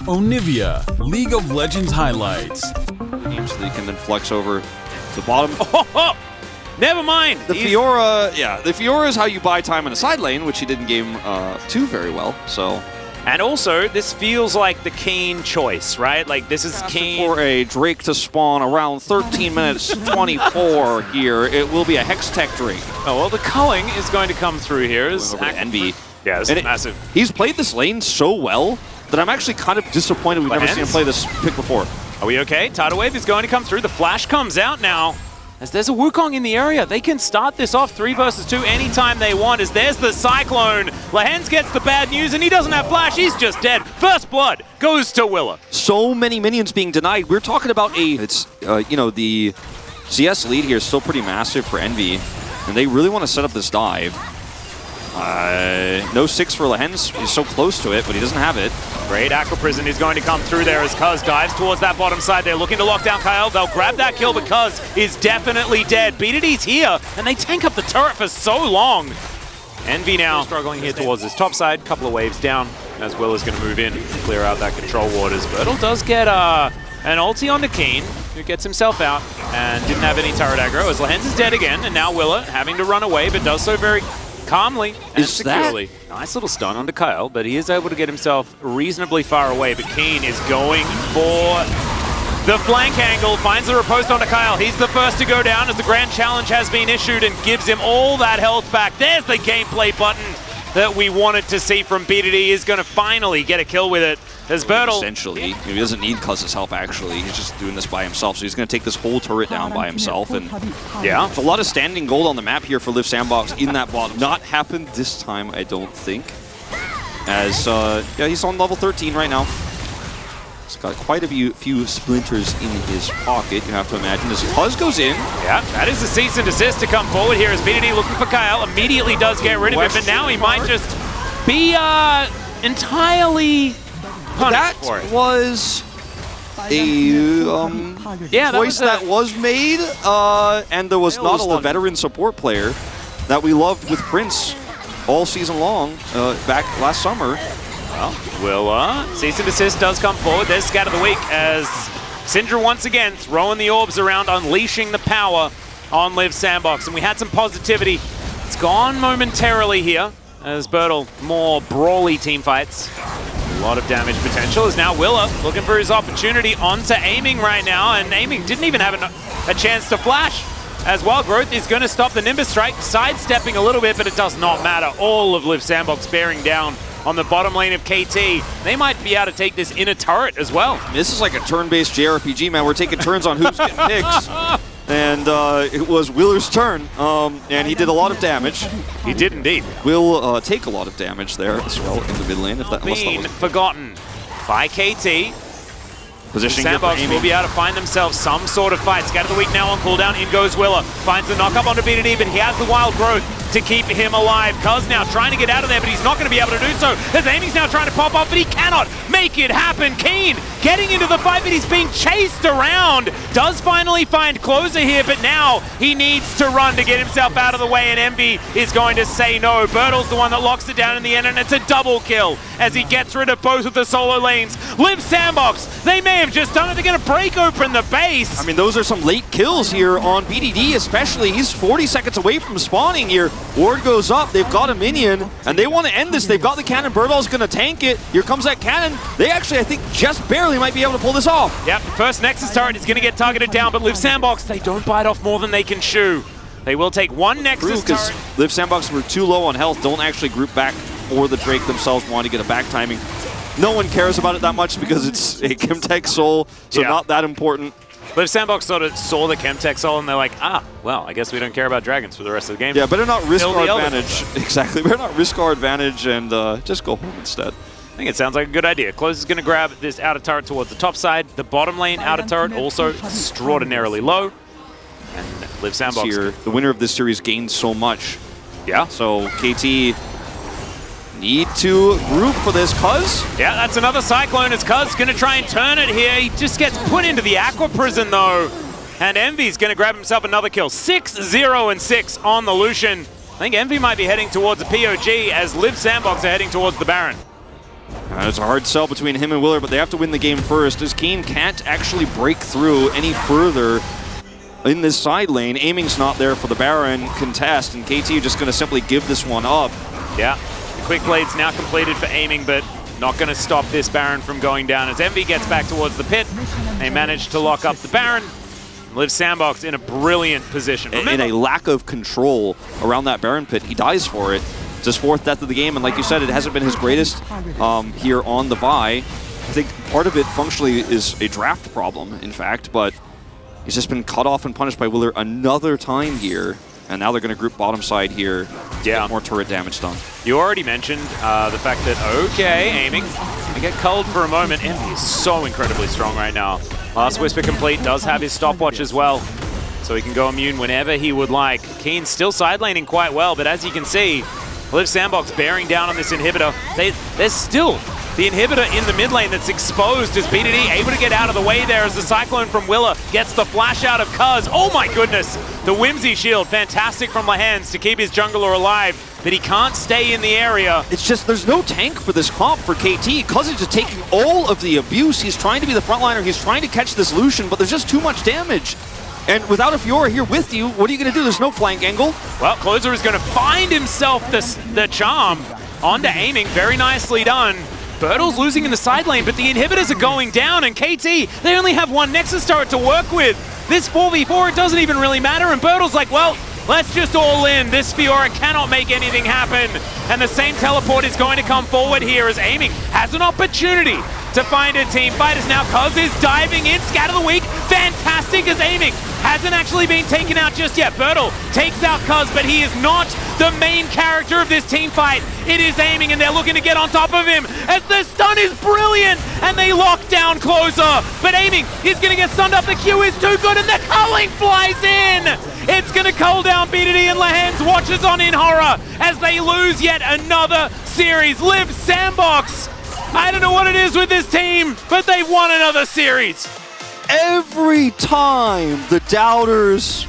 Onivia, League of Legends highlights. So they can then flex over to the bottom. Oh, never mind. The Fiora, yeah, the Fiora is how you buy time in a side lane, which he didn't game 2 very well, so. And also, this feels like the Keen choice, right? Like, this is Keen. For a Drake to spawn around 13 minutes 24 here, it will be a Hextech Drake. Oh, well, the culling is going to come through here. Envy. Yeah, this is massive. He's played this lane so well that I'm actually kind of disappointed we've never seen him play this pick before. Are we okay? Tidal Wave is going to come through. The flash comes out now. As there's a Wukong in the area, they can start this off 3 versus 2 anytime they want. As there's the Cyclone. Lehens gets the bad news, and he doesn't have flash. He's just dead. First blood goes to Willa. So many minions being denied. We're talking about the CS lead here is still pretty massive for Envy, and they really want to set up this dive. No 6 for Lehens. He's so close to it, but he doesn't have it. Great Aqua Prison is going to come through there as Cuz dives towards that bottom side. They're looking to lock down Kyle. They'll grab that kill, but Cuz is definitely dead. BDD's here, and they tank up the turret for so long. Envy now struggling here towards this top side. Couple of waves down as Will is going to move in, clear out that control waters. Bertle does get an ulti onto Keen, who gets himself out and didn't have any turret aggro. As Lehens is dead again, and now Willa having to run away, but does so very calmly and securely. Nice little stun onto Kyle, but he is able to get himself reasonably far away. But Keen is going for the flank angle, finds the riposte onto Kyle. He's the first to go down as the grand challenge has been issued and gives him all that health back. There's the gameplay button that we wanted to see from BDD. Is going to finally get a kill with it. As Bertle, essentially, he doesn't need Cuz's help actually. He's just doing this by himself, so he's going to take this whole turret down by himself. And yeah, it's a lot of standing gold on the map here for Liiv SANDBOX in that bottom. Not happened this time, I don't think. As yeah, he's on level 13 right now. He's got quite a few splinters in his pocket, you have to imagine. As Cuz goes in. Yeah, that is a cease and desist to come forward here as BDD looking for Kyle. Immediately does get rid of him, but now he might just be entirely punished for it. Was a choice that was made, and there was not a veteran support player that we loved with Prince all season long back last summer. Well, cease and desist does come forward. There's Scat of the Week as Syndra once again throwing the orbs around, unleashing the power on Liiv SANDBOX. And we had some positivity. It's gone momentarily here as Bertle more brawly team fights. A lot of damage potential is now Willa looking for his opportunity onto Aiming right now, and Aiming didn't even have a chance to flash as Wild Growth is going to stop the Nimbus Strike, sidestepping a little bit, but it does not matter. All of Liiv SANDBOX bearing down on the bottom lane of KT. They might be able to take this inner turret as well. This is like a turn-based JRPG, man. We're taking turns on who's getting picked. And it was Willer's turn, and he did a lot of damage. He did indeed. Will take a lot of damage there as well in the mid lane. If that, being forgotten by KT. Positioning SANDBOX will be able to find themselves some sort of fight. Scat of the Week now on cooldown. In goes Willa. Finds the knock-up onto BDD, but he has the Wild Growth to keep him alive. Cuz now trying to get out of there, but he's not going to be able to do so. As Amy's now trying to pop up, but he cannot make it happen. Keen getting into the fight, but he's being chased around. Does finally find Closer here, but now he needs to run to get himself out of the way, and Envy is going to say no. Bertle's the one that locks it down in the end, and it's a double kill as he gets rid of both of the solo lanes. Liiv SANDBOX, they may have just done it. They're going to break open the base. I mean, those are some late kills here on BDD especially. He's 40 seconds away from spawning here. Ward goes up, they've got a minion, and they want to end this. They've got the cannon, Bertle's going to tank it. Here comes that cannon. They actually, I think, just barely might be able to pull this off. Yep, first Nexus turret is going to get targeted down, but Liiv SANDBOX, they don't bite off more than they can chew. They will take one Nexus turret. Liiv SANDBOX were too low on health, don't actually group back for the Drake themselves, want to get a back timing. No one cares about it that much because it's a Chemtech soul, so not that important. Liiv SANDBOX sort of saw the Chemtech soul and they're like, well, I guess we don't care about dragons for the rest of the game. Yeah, better not risk our advantage. Exactly, better not risk our advantage and just go home instead. I think it sounds like a good idea. Close is going to grab this outer turret towards the top side. The bottom lane outer turret also extraordinarily low. And Liiv SANDBOX here, the winner of this series gains so much. Yeah. So KT need to group for this. Cuz? Yeah, that's another Cyclone as Cuz going to try and turn it here. He just gets put into the Aqua Prison though. And Envy's going to grab himself another kill. 6-0-6 on the Lucian. I think Envy might be heading towards the POG as Liiv SANDBOX are heading towards the Baron. It's a hard sell between him and Willer, but they have to win the game first, as Keen can't actually break through any further in this side lane. Aiming's not there for the Baron contest, and KT just going to simply give this one up. Yeah, the quick blade's now completed for Aiming, but not going to stop this Baron from going down as Envy gets back towards the pit. They manage to lock up the Baron. Liiv SANDBOX in a brilliant position. In a lack of control around that Baron pit, he dies for it. It's his 4th death of the game, and like you said, it hasn't been his greatest here on the Vi. I think part of it functionally is a draft problem, in fact, but he's just been cut off and punished by Willer another time here. And now they're going to group bottom side here to get more turret damage done. You already mentioned the fact that, okay, Aiming, I get cold for a moment. Envy is so incredibly strong right now. Last Whisper complete, does have his stopwatch as well, so he can go immune whenever he would like. Keen still side laning quite well, but as you can see, Liiv SANDBOX bearing down on this inhibitor. There's still the inhibitor in the mid lane that's exposed as BDD able to get out of the way there as the Cyclone from Willer gets the flash out of Cuz. Oh my goodness, the Whimsy shield, fantastic from Lahans to keep his jungler alive, but he can't stay in the area. It's just, there's no tank for this comp for KT. Cuz is just taking all of the abuse. He's trying to be the frontliner, he's trying to catch this Lucian, but there's just too much damage. And without a Fiora here with you, what are you going to do? There's no flank angle. Well, Closer is going to find himself the charm onto Aiming. Very nicely done. Bertle's losing in the side lane, but the inhibitors are going down, and KT, they only have one Nexus turret to work with. This 4v4, it doesn't even really matter, and Bertle's like, well, let's just all in. This Fiora cannot make anything happen. And the same teleport is going to come forward here as Aiming has an opportunity to find a team fight as now Cuz is diving in, scatter the weak, fantastic as Aiming hasn't actually been taken out just yet. Bertle takes out Cuz, but he is not the main character of this team fight. It is Aiming, and they're looking to get on top of him as the stun is brilliant, and they lock down Closer. But Aiming is going to get stunned up, the Q is too good, and the culling flies in! It's going to cull down BDD, and Lahans watches on in horror as they lose yet another series. Liiv SANDBOX, I don't know what it is with this team, but they've won another series. Every time the doubters